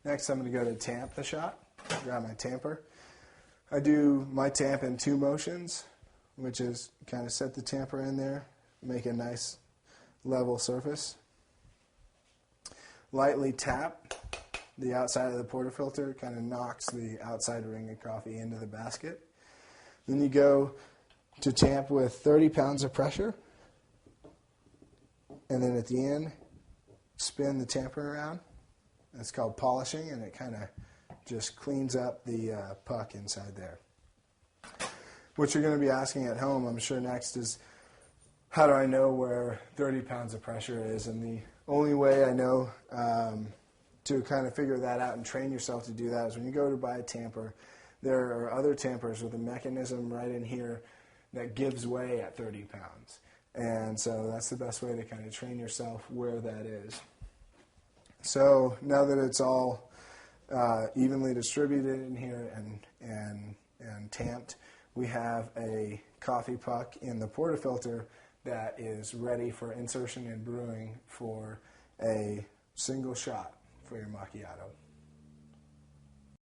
Next, I'm going to go to tamp the shot. Grab my tamper. I do my tamp in 2 motions, which is kind of set the tamper in there, make a nice level surface. Lightly tap the outside of the portafilter, kind of knocks the outside ring of coffee into the basket. Then you go to tamp with 30 pounds of pressure, and then at the end, spin the tamper around. That's called polishing, and it kind of just cleans up the puck inside there. What you're going to be asking at home, I'm sure next, is how do I know where 30 pounds of pressure is? And the only way I know to kind of figure that out and train yourself to do that is when you go to buy a tamper, there are other tampers with a mechanism right in here that gives way at 30 pounds. And so that's the best way to kind of train yourself where that is. So now that it's all evenly distributed in here and tamped, we have a coffee puck in the portafilter that is ready for insertion and brewing for a single shot for your macchiato.